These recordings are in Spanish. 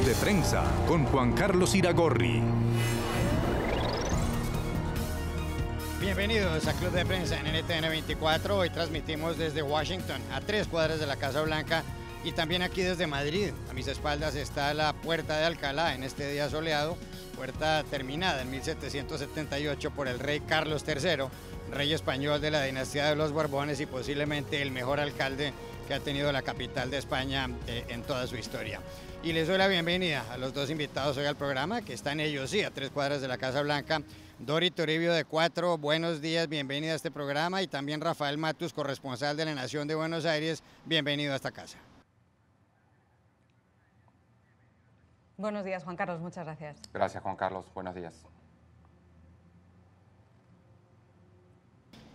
de Prensa con Juan Carlos Iragorri. Bienvenidos a Club de Prensa en NTN 24. Hoy transmitimos desde Washington, a 3 cuadras de la Casa Blanca, y también aquí desde Madrid. A mis espaldas está la Puerta de Alcalá en este día soleado, puerta terminada en 1778 por el rey Carlos III, rey español de la dinastía de los Borbones y posiblemente el mejor alcalde que ha tenido la capital de España en toda su historia. Y les doy la bienvenida a los dos invitados hoy al programa, que están ellos sí a 3 cuadras de la Casa Blanca. Dori Toribio de 4, buenos días, bienvenida a este programa, y también Rafael Matus, corresponsal de La Nación de Buenos Aires, bienvenido a esta casa. Buenos días, Juan Carlos, muchas gracias. Gracias, Juan Carlos, buenos días.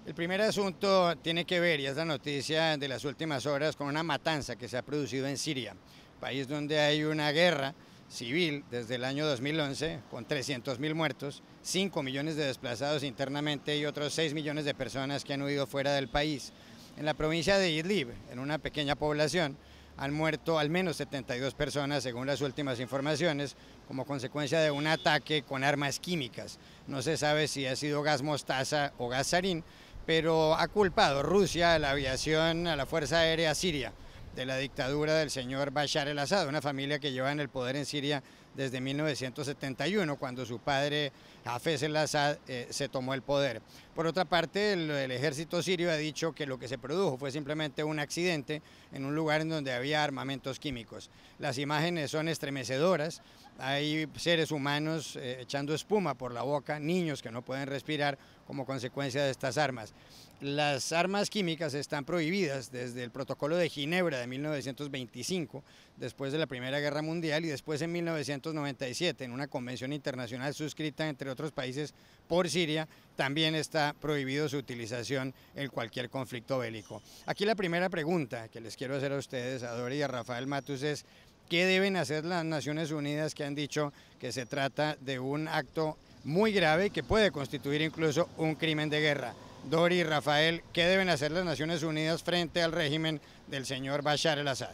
El primer asunto tiene que ver, y es la noticia de las últimas horas, con una matanza que se ha producido en Siria, país donde hay una guerra civil desde el año 2011, con 300.000 muertos, 5 millones de desplazados internamente y otros 6 millones de personas que han huido fuera del país. En la provincia de Idlib, en una pequeña población, han muerto al menos 72 personas, según las últimas informaciones, como consecuencia de un ataque con armas químicas. No se sabe si ha sido gas mostaza o gas sarín, pero ha culpado Rusia a la aviación, a la Fuerza Aérea Siria, de la dictadura del señor Bashar el-Assad, una familia que lleva en el poder en Siria desde 1971, cuando su padre Hafez el-Assad se tomó el poder. Por otra parte, el ejército sirio ha dicho que lo que se produjo fue simplemente un accidente en un lugar en donde había armamentos químicos. Las imágenes son estremecedoras, hay seres humanos echando espuma por la boca, niños que no pueden respirar como consecuencia de estas armas. Las armas químicas están prohibidas desde el Protocolo de Ginebra de 1925, después de la Primera Guerra Mundial, y después en 1997, en una convención internacional suscrita entre otros países por Siria, también está prohibido su utilización en cualquier conflicto bélico. Aquí la primera pregunta que les quiero hacer a ustedes, a Dori y a Rafael Matus, es ¿qué deben hacer las Naciones Unidas, que han dicho que se trata de un acto muy grave que puede constituir incluso un crimen de guerra? Dori y Rafael, ¿qué deben hacer las Naciones Unidas frente al régimen del señor Bashar el-Assad?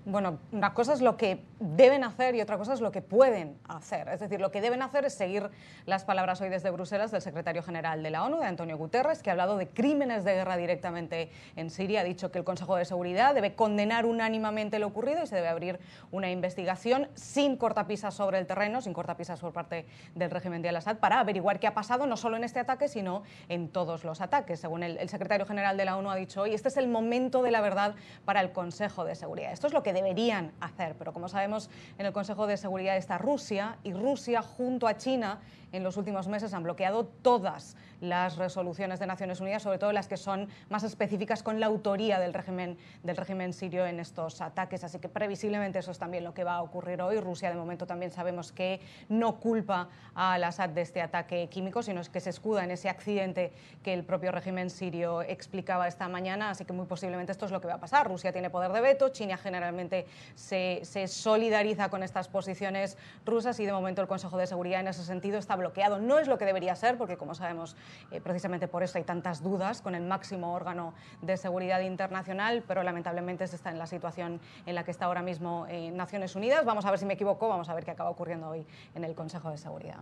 Bueno, una cosa es lo que deben hacer y otra cosa es lo que pueden hacer. Es decir, lo que deben hacer es seguir las palabras hoy desde Bruselas del secretario general de la ONU, de Antonio Guterres, que ha hablado de crímenes de guerra directamente en Siria. Ha dicho que el Consejo de Seguridad debe condenar unánimemente lo ocurrido y se debe abrir una investigación sin cortapisas sobre el terreno, sin cortapisas por parte del régimen de al-Assad, para averiguar qué ha pasado no solo en este ataque, sino en todos los ataques. Según el secretario general de la ONU ha dicho hoy, este es el momento de la verdad para el Consejo de Seguridad. Esto es lo que deberían hacer, pero como sabemos, en el Consejo de Seguridad está Rusia, y Rusia junto a China en los últimos meses han bloqueado todas las resoluciones de Naciones Unidas, sobre todo las que son más específicas con la autoría del régimen sirio en estos ataques. Así que previsiblemente eso es también lo que va a ocurrir hoy. Rusia, de momento, también sabemos que no culpa a al-Assad de este ataque químico, sino es que se escuda en ese accidente que el propio régimen sirio explicaba esta mañana. Así que muy posiblemente esto es lo que va a pasar. Rusia tiene poder de veto, China generalmente se solidariza con estas posiciones rusas, y de momento el Consejo de Seguridad en ese sentido está bloqueado. No es lo que debería ser, porque como sabemos, precisamente por eso hay tantas dudas con el máximo órgano de seguridad internacional, pero lamentablemente se está en la situación en la que está ahora mismo Naciones Unidas. Vamos a ver si me equivoco, vamos a ver qué acaba ocurriendo hoy en el Consejo de Seguridad.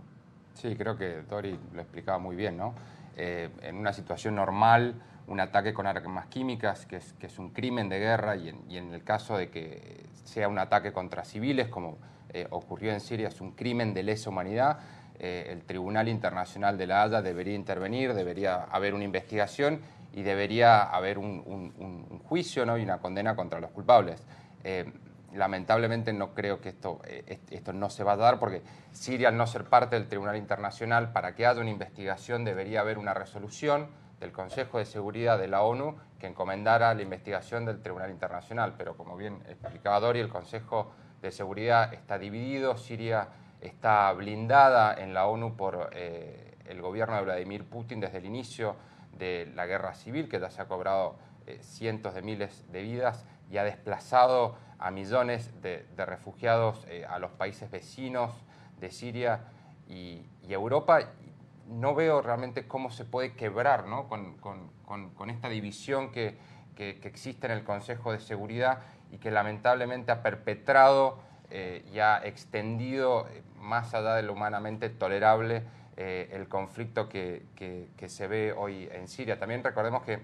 Sí, creo que Dori lo explicaba muy bien, ¿no? En una situación normal, un ataque con armas químicas, que es un crimen de guerra, y en el caso de que sea un ataque contra civiles, como ocurrió en Siria, es un crimen de lesa humanidad. El Tribunal Internacional de la Haya debería intervenir, debería haber una investigación y debería haber un juicio, ¿no? Y una condena contra los culpables. Lamentablemente no creo que esto no se va a dar, porque Siria, al no ser parte del Tribunal Internacional, para que haya una investigación debería haber una resolución del Consejo de Seguridad de la ONU que encomendara la investigación del Tribunal Internacional. Pero como bien explicaba Dori, el Consejo de Seguridad está dividido. Siria está blindada en la ONU por el gobierno de Vladimir Putin desde el inicio de la guerra civil, que ya se ha cobrado cientos de miles de vidas y ha desplazado a millones de refugiados a los países vecinos de Siria y Europa. No veo realmente cómo se puede quebrar, ¿no? con esta división que que existe en el Consejo de Seguridad y que lamentablemente ha perpetrado y ha extendido más allá de lo humanamente tolerable el conflicto que se ve hoy en Siria. También recordemos que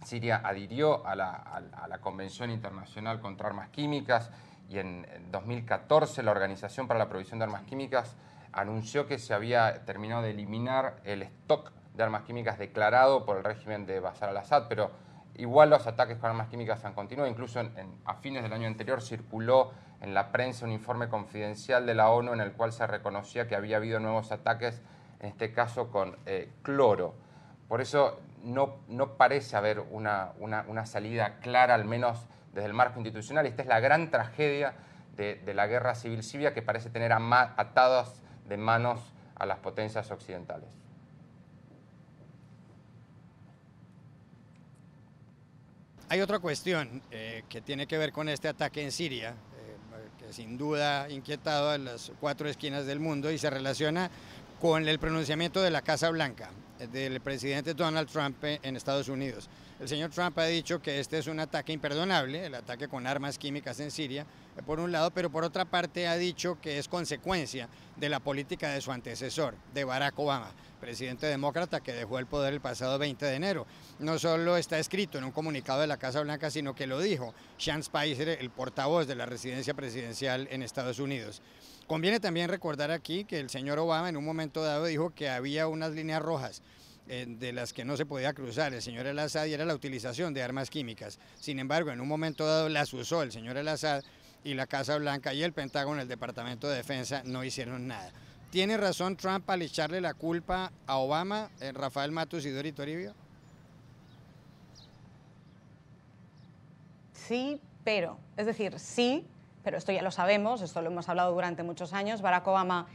Siria adhirió a la Convención Internacional contra Armas Químicas y en 2014 la Organización para la Prohibición de Armas Químicas anunció que se había terminado de eliminar el stock de armas químicas declarado por el régimen de Bashar al-Assad, pero igual los ataques con armas químicas han continuado. Incluso a fines del año anterior circuló en la prensa un informe confidencial de la ONU en el cual se reconocía que había habido nuevos ataques, en este caso con cloro. Por eso no parece haber una salida clara, al menos desde el marco institucional. Esta es la gran tragedia de la guerra civil siria, que parece tener atadas de manos a las potencias occidentales. Hay otra cuestión que tiene que ver con este ataque en Siria, que sin duda ha inquietado a las 4 esquinas del mundo y se relaciona con el pronunciamiento de la Casa Blanca, del presidente Donald Trump en Estados Unidos. El señor Trump ha dicho que este es un ataque imperdonable, el ataque con armas químicas en Siria, por un lado, pero por otra parte ha dicho que es consecuencia de la política de su antecesor, de Barack Obama, presidente demócrata que dejó el poder el pasado 20 de enero. No solo está escrito en un comunicado de la Casa Blanca, sino que lo dijo Sean Spicer, el portavoz de la residencia presidencial en Estados Unidos. Conviene también recordar aquí que el señor Obama en un momento dado dijo que había unas líneas rojas de las que no se podía cruzar el señor al-Assad, y era la utilización de armas químicas. Sin embargo, en un momento dado las usó el señor al-Assad, y la Casa Blanca y el Pentágono, el Departamento de Defensa, no hicieron nada. ¿Tiene razón Trump al echarle la culpa a Obama, Rafael Matus y Dori Toribio? Sí, pero. Es decir, sí, pero esto ya lo sabemos, esto lo hemos hablado durante muchos años. Barack Obama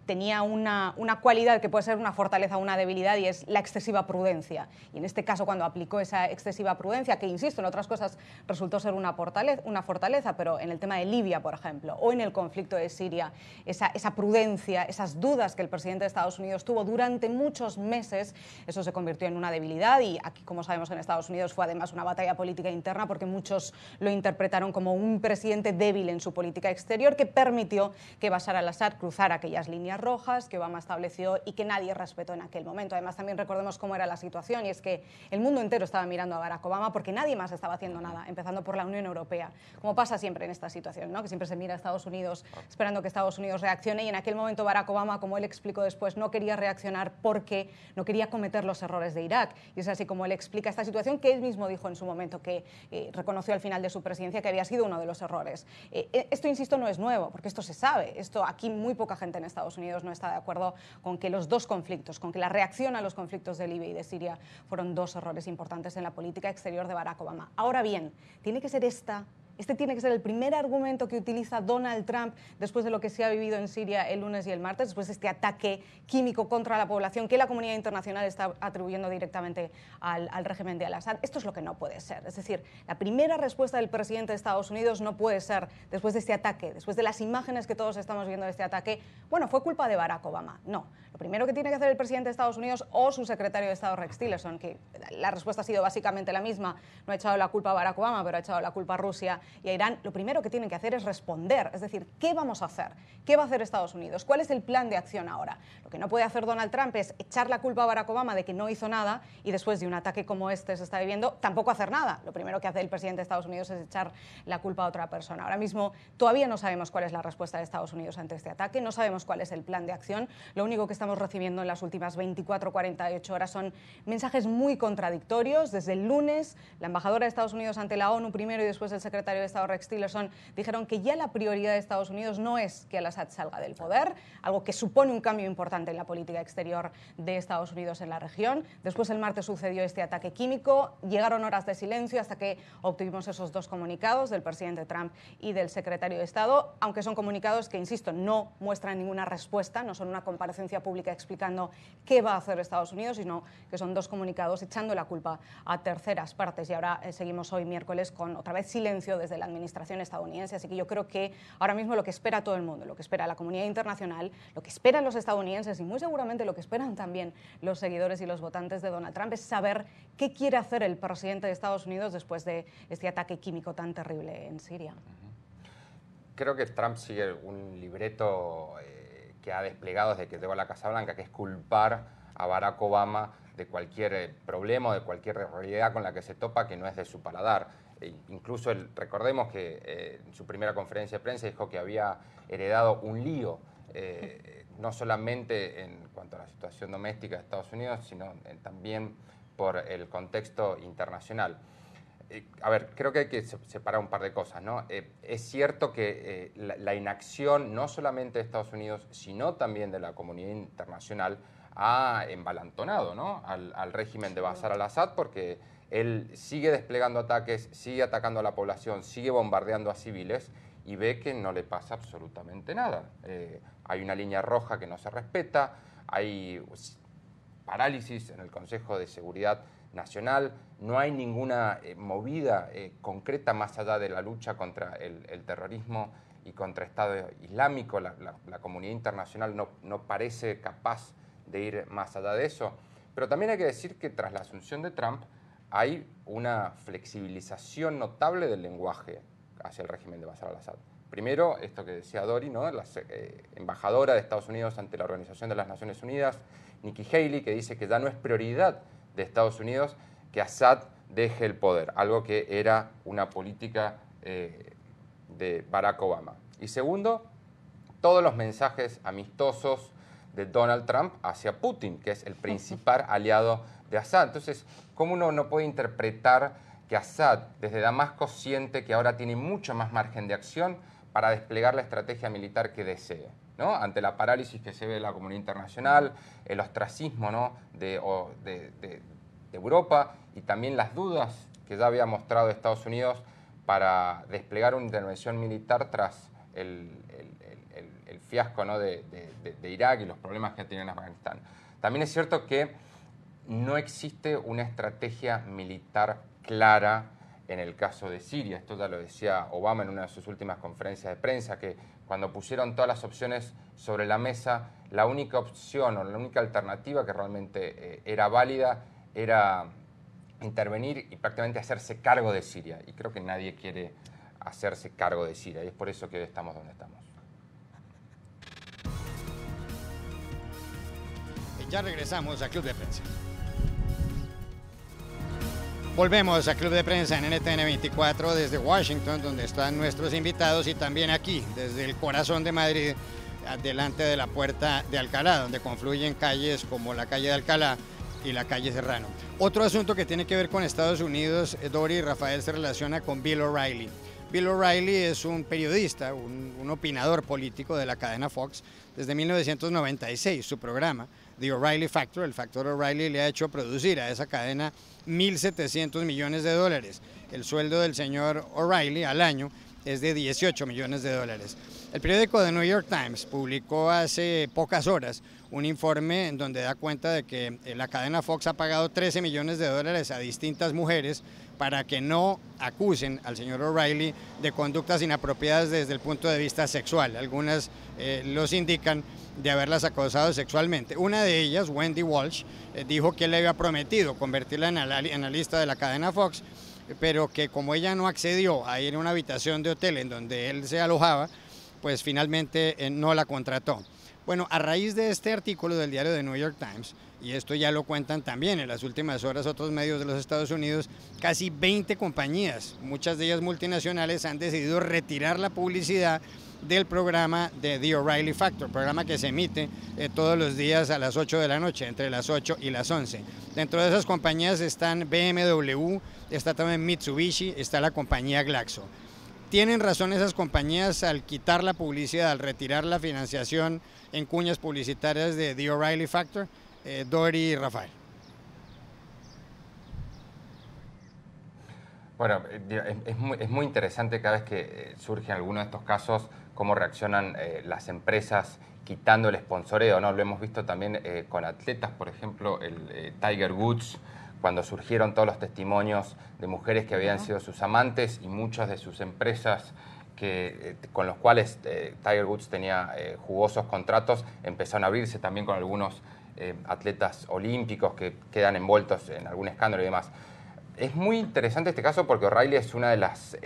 tenía una cualidad que puede ser una fortaleza o una debilidad, y es la excesiva prudencia. Y en este caso, cuando aplicó esa excesiva prudencia, que insisto, en otras cosas resultó ser una fortaleza, pero en el tema de Libia, por ejemplo, o en el conflicto de Siria, esa prudencia, esas dudas que el presidente de Estados Unidos tuvo durante muchos meses, eso se convirtió en una debilidad. Y aquí, como sabemos, en Estados Unidos fue además una batalla política interna, porque muchos lo interpretaron como un presidente débil en su política exterior, que permitió que Bashar al-Assad cruzara aquellas líneas rojas que Obama estableció y que nadie respetó en aquel momento. Además, también recordemos cómo era la situación, y es que el mundo entero estaba mirando a Barack Obama porque nadie más estaba haciendo nada, empezando por la Unión Europea, como pasa siempre en esta situación, ¿no? Que siempre se mira a Estados Unidos esperando que Estados Unidos reaccione, y en aquel momento Barack Obama, como él explicó después, no quería reaccionar porque no quería cometer los errores de Irak. Y es así como él explica esta situación, que él mismo dijo en su momento, que reconoció al final de su presidencia que había sido uno de los errores. Esto, insisto, no es nuevo, porque esto se sabe. Esto aquí muy poca gente en Estados Unidos no está de acuerdo con que los dos conflictos, con que la reacción a los conflictos de Libia y de Siria fueron dos errores importantes en la política exterior de Barack Obama. Ahora bien, tiene que ser este tiene que ser el primer argumento que utiliza Donald Trump después de lo que se ha vivido en Siria el lunes y el martes, después de este ataque químico contra la población que la comunidad internacional está atribuyendo directamente al régimen de al-Assad. Esto es lo que no puede ser. Es decir, la primera respuesta del presidente de Estados Unidos no puede ser, después de este ataque, después de las imágenes que todos estamos viendo de este ataque, bueno, fue culpa de Barack Obama. No. Lo primero que tiene que hacer el presidente de Estados Unidos o su secretario de Estado, Rex Tillerson, que la respuesta ha sido básicamente la misma, no ha echado la culpa a Barack Obama, pero ha echado la culpa a Rusia y a Irán, lo primero que tienen que hacer es responder. Es decir, ¿qué vamos a hacer? ¿Qué va a hacer Estados Unidos? ¿Cuál es el plan de acción ahora? Lo que no puede hacer Donald Trump es echar la culpa a Barack Obama de que no hizo nada, y después de un ataque como este se está viviendo, tampoco hacer nada. Lo primero que hace el presidente de Estados Unidos es echar la culpa a otra persona. Ahora mismo todavía no sabemos cuál es la respuesta de Estados Unidos ante este ataque, no sabemos cuál es el plan de acción. Lo único que estamos recibiendo en las últimas 24-48 horas son mensajes muy contradictorios. Desde el lunes, la embajadora de Estados Unidos ante la ONU primero, y después el secretario de Estado, Rex Tillerson, dijeron que ya la prioridad de Estados Unidos no es que al-Assad salga del poder, algo que supone un cambio importante en la política exterior de Estados Unidos en la región. Después, el martes, sucedió este ataque químico, llegaron horas de silencio hasta que obtuvimos esos dos comunicados del presidente Trump y del secretario de Estado, aunque son comunicados que, insisto, no muestran ninguna respuesta, no son una comparecencia pública explicando qué va a hacer Estados Unidos, sino que son dos comunicados echando la culpa a terceras partes. Y ahora seguimos hoy miércoles con otra vez silencio desde la administración estadounidense. Así que yo creo que ahora mismo lo que espera todo el mundo, lo que espera la comunidad internacional, lo que esperan los estadounidenses y muy seguramente lo que esperan también los seguidores y los votantes de Donald Trump es saber qué quiere hacer el presidente de Estados Unidos después de este ataque químico tan terrible en Siria. Creo que Trump sigue un libreto que ha desplegado desde que llegó a la Casa Blanca, que es culpar a Barack Obama de cualquier problema o de cualquier realidad con la que se topa que no es de su paladar. Incluso recordemos que en su primera conferencia de prensa dijo que había heredado un lío, no solamente en cuanto a la situación doméstica de Estados Unidos, sino también por el contexto internacional. A ver, creo que hay que separar un par de cosas, ¿no? Es cierto que la inacción no solamente de Estados Unidos, sino también de la comunidad internacional ha embalantonado, ¿no?, al régimen de Bashar al-Assad, porque él sigue desplegando ataques, sigue atacando a la población, sigue bombardeando a civiles y ve que no le pasa absolutamente nada. Hay una línea roja que no se respeta, hay parálisis en el Consejo de Seguridad Nacional, no hay ninguna movida concreta más allá de la lucha contra el terrorismo y contra el Estado Islámico. La comunidad internacional no parece capaz de ir más allá de eso. Pero también hay que decir que tras la asunción de Trump hay una flexibilización notable del lenguaje hacia el régimen de Bashar al-Assad. Primero, esto que decía Dori, ¿no?, la embajadora de Estados Unidos ante la Organización de las Naciones Unidas, Nikki Haley, que dice que ya no es prioridad de Estados Unidos que Assad deje el poder, algo que era una política de Barack Obama. Y segundo, todos los mensajes amistosos de Donald Trump hacia Putin, que es el principal aliado de Assad. Entonces, ¿cómo uno no puede interpretar que Assad desde Damasco siente que ahora tiene mucho más margen de acción para desplegar la estrategia militar que desee, ¿no?, ante la parálisis que se ve de la comunidad internacional, el ostracismo, ¿no?, de Europa y también las dudas que ya había mostrado Estados Unidos para desplegar una intervención militar tras el fiasco, ¿no?, de Irak y los problemas que tiene en Afganistán. También es cierto que no existe una estrategia militar clara en el caso de Siria. Esto ya lo decía Obama en una de sus últimas conferencias de prensa, que cuando pusieron todas las opciones sobre la mesa, la única opción o la única alternativa que realmente era válida era intervenir y prácticamente hacerse cargo de Siria. Y creo que nadie quiere hacerse cargo de Siria y es por eso que hoy estamos donde estamos. Ya regresamos a Club de Prensa. Volvemos a Club de Prensa en NTN 24 desde Washington, donde están nuestros invitados, y también aquí, desde el corazón de Madrid, delante de la Puerta de Alcalá, donde confluyen calles como la calle de Alcalá y la calle Serrano. Otro asunto que tiene que ver con Estados Unidos, Dori y Rafael, se relaciona con Bill O'Reilly. Bill O'Reilly es un periodista, un opinador político de la cadena Fox desde 1996. Su programa, The O'Reilly Factor, el factor O'Reilly, le ha hecho producir a esa cadena 1.700 millones de dólares. El sueldo del señor O'Reilly al año es de 18 millones de dólares. El periódico The New York Times publicó hace pocas horas un informe en donde da cuenta de que la cadena Fox ha pagado 13 millones de dólares a distintas mujeres para que no acusen al señor O'Reilly de conductas inapropiadas desde el punto de vista sexual. Algunas los indican de haberlas acosado sexualmente. Una de ellas, Wendy Walsh, dijo que él le había prometido convertirla en analista de la cadena Fox, pero que como ella no accedió a ir a una habitación de hotel en donde él se alojaba, pues finalmente no la contrató. Bueno, a raíz de este artículo del diario The New York Times, y esto ya lo cuentan también en las últimas horas otros medios de los Estados Unidos, casi 20 compañías, muchas de ellas multinacionales, han decidido retirar la publicidad del programa de The O'Reilly Factor, programa que se emite todos los días a las 8 de la noche, entre las 8 y las 11. Dentro de esas compañías están BMW, está también Mitsubishi, está la compañía Glaxo. ¿Tienen razón esas compañías al quitar la publicidad, al retirar la financiación en cuñas publicitarias de The O'Reilly Factor? Dori y Rafael. Bueno, es muy interesante cada vez que surgen algunos de estos casos, cómo reaccionan las empresas quitando el sponsoreo, ¿no? Lo hemos visto también con atletas, por ejemplo, el Tiger Woods cuando surgieron todos los testimonios de mujeres que habían sido sus amantes y muchas de sus empresas con los cuales Tiger Woods tenía jugosos contratos, empezaron a abrirse también con algunos atletas olímpicos que quedan envueltos en algún escándalo y demás. Es muy interesante este caso porque O'Reilly es una de las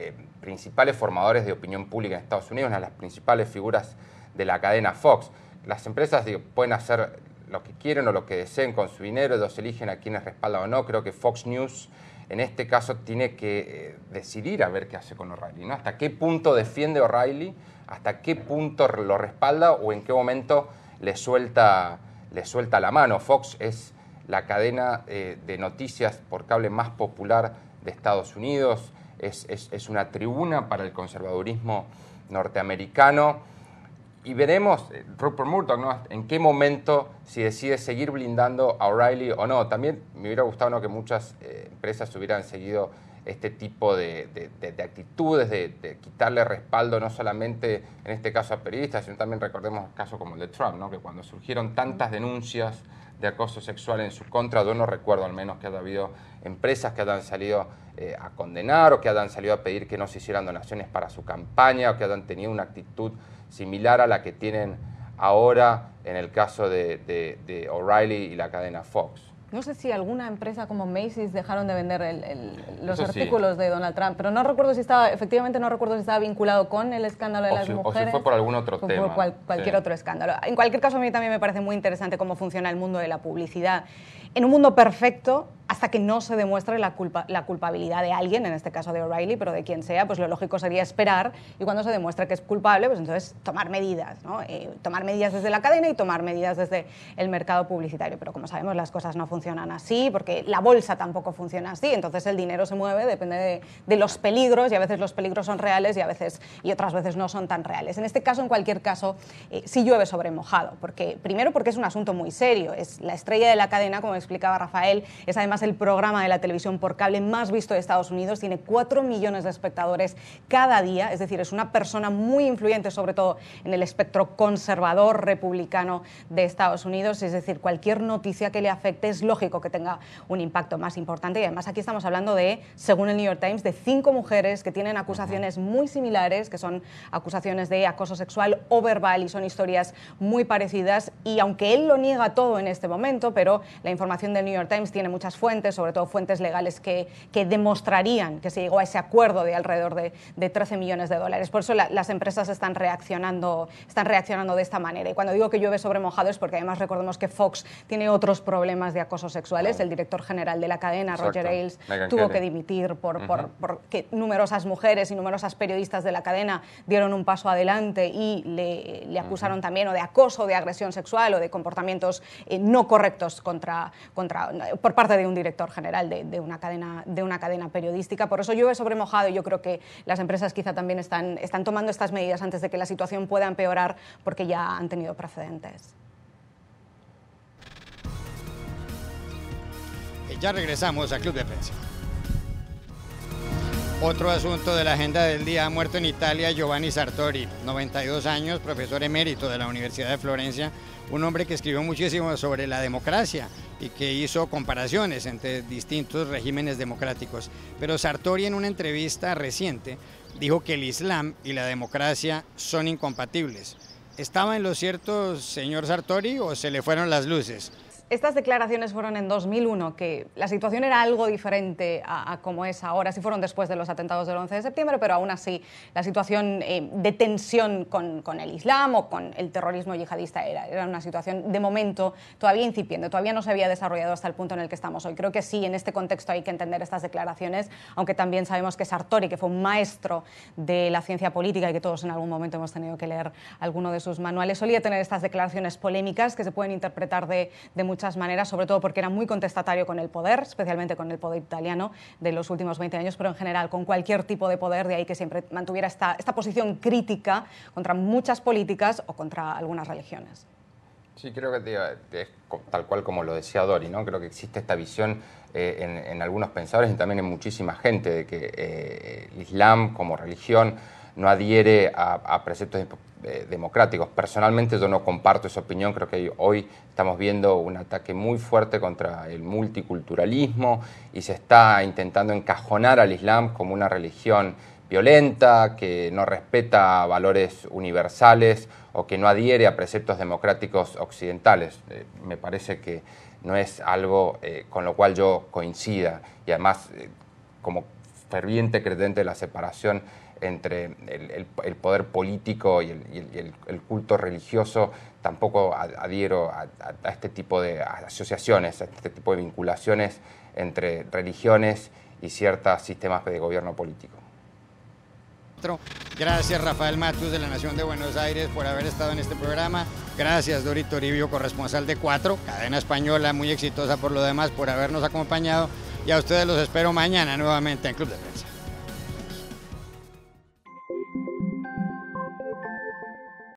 principales formadores de opinión pública en Estados Unidos, una de las principales figuras de la cadena Fox. Las empresas pueden hacer lo que quieren o lo que deseen con su dinero, ellos eligen a quienes respaldan o no. Creo que Fox News en este caso tiene que decidir a ver qué hace con O'Reilly, ¿no? Hasta qué punto defiende O'Reilly, hasta qué punto lo respalda o en qué momento le suelta la mano. Fox es la cadena de noticias por cable más popular de Estados Unidos, es una tribuna para el conservadurismo norteamericano. Y veremos, Rupert Murdoch, ¿no?, en qué momento si decide seguir blindando a O'Reilly o no. También me hubiera gustado, ¿no?, que muchas empresas hubieran seguido este tipo de actitudes, de quitarle respaldo no solamente en este caso a periodistas, sino también recordemos casos como el de Trump, ¿no?, que cuando surgieron tantas denuncias de acoso sexual en su contra, yo no recuerdo al menos que haya habido empresas que hayan salido a condenar o que hayan salido a pedir que no se hicieran donaciones para su campaña o que hayan tenido una actitud similar a la que tienen ahora en el caso de O'Reilly y la cadena Fox. No sé si alguna empresa como Macy's dejaron de vender los Eso artículos de Donald Trump, pero no recuerdo si estaba, efectivamente no recuerdo si estaba vinculado con el escándalo de las mujeres. O si fue por algún otro tema. Por cualquier otro escándalo. En cualquier caso, a mí también me parece muy interesante cómo funciona el mundo de la publicidad. En un mundo perfecto, hasta que no se demuestre la culpabilidad de alguien, en este caso de O'Reilly, pero de quien sea, pues lo lógico sería esperar, y cuando se demuestre que es culpable, pues entonces tomar medidas, ¿no? Tomar medidas desde la cadena y tomar medidas desde el mercado publicitario. Pero como sabemos, las cosas no funcionan así, porque la bolsa tampoco funciona así, entonces el dinero se mueve, depende de los peligros, y a veces los peligros son reales y otras veces no son tan reales. En este caso, en cualquier caso, sí llueve sobre mojado, primero porque es un asunto muy serio, es la estrella de la cadena, como explicaba Rafael, es además el programa de la televisión por cable más visto de Estados Unidos, tiene 4 millones de espectadores cada día, es decir, es una persona muy influyente, sobre todo en el espectro conservador republicano de Estados Unidos, es decir, cualquier noticia que le afecte es lógico que tenga un impacto más importante, y además aquí estamos hablando de, según el New York Times, de 5 mujeres que tienen acusaciones muy similares, que son acusaciones de acoso sexual o verbal, y son historias muy parecidas, y aunque él lo niega todo en este momento, pero la información del New York Times tiene muchas fuentes, sobre todo fuentes legales que demostrarían que se llegó a ese acuerdo de alrededor de 13 millones de dólares. Por eso las empresas están reaccionando de esta manera. Y cuando digo que llueve sobre mojado es porque además recordemos que Fox tiene otros problemas de acoso sexuales. El director general de la cadena, Roger Ailes, tuvo que dimitir porque numerosas mujeres y numerosas periodistas de la cadena dieron un paso adelante y le acusaron también o de acoso, de agresión sexual o de comportamientos no correctos por parte de un director general de una cadena periodística. Por eso llueve sobre mojado, y yo creo que las empresas quizá también están tomando estas medidas antes de que la situación pueda empeorar, porque ya han tenido precedentes. Ya regresamos a Club de Prensa. Otro asunto de la agenda del día: ha muerto en Italia Giovanni Sartori, 92 años, profesor emérito de la Universidad de Florencia, un hombre que escribió muchísimo sobre la democracia y que hizo comparaciones entre distintos regímenes democráticos. Pero Sartori, en una entrevista reciente, dijo que el Islam y la democracia son incompatibles. ¿Estaba en lo cierto, señor Sartori, o se le fueron las luces? Estas declaraciones fueron en 2001, que la situación era algo diferente a como es ahora. Sí fueron después de los atentados del 11 de septiembre, pero aún así la situación de tensión con el Islam o con el terrorismo yihadista era una situación de momento todavía incipiente, todavía no se había desarrollado hasta el punto en el que estamos hoy. Creo que sí, en este contexto hay que entender estas declaraciones, aunque también sabemos que Sartori, que fue un maestro de la ciencia política y que todos en algún momento hemos tenido que leer alguno de sus manuales, solía tener estas declaraciones polémicas que se pueden interpretar de muchas maneras, sobre todo porque era muy contestatario con el poder, especialmente con el poder italiano de los últimos 20 años, pero en general con cualquier tipo de poder, de ahí que siempre mantuviera esta posición crítica contra muchas políticas o contra algunas religiones. Sí, creo que es tal cual como lo decía Dori, ¿no? Creo que existe esta visión en algunos pensadores y también en muchísima gente de que el Islam como religión no adhiere a preceptos democráticos. Personalmente yo no comparto esa opinión, creo que hoy estamos viendo un ataque muy fuerte contra el multiculturalismo y se está intentando encajonar al Islam como una religión violenta, que no respeta valores universales o que no adhiere a preceptos democráticos occidentales. Me parece que no es algo con lo cual yo coincida, y además como ferviente creyente de la separación entre el poder político y el culto religioso, tampoco adhiero a este tipo de asociaciones, a este tipo de vinculaciones entre religiones y ciertos sistemas de gobierno político. Gracias Rafael Matus de La Nación de Buenos Aires por haber estado en este programa. Gracias Dori Toribio, corresponsal de 4, cadena española muy exitosa por lo demás, por habernos acompañado. Y a ustedes los espero mañana nuevamente en Club de Prensa.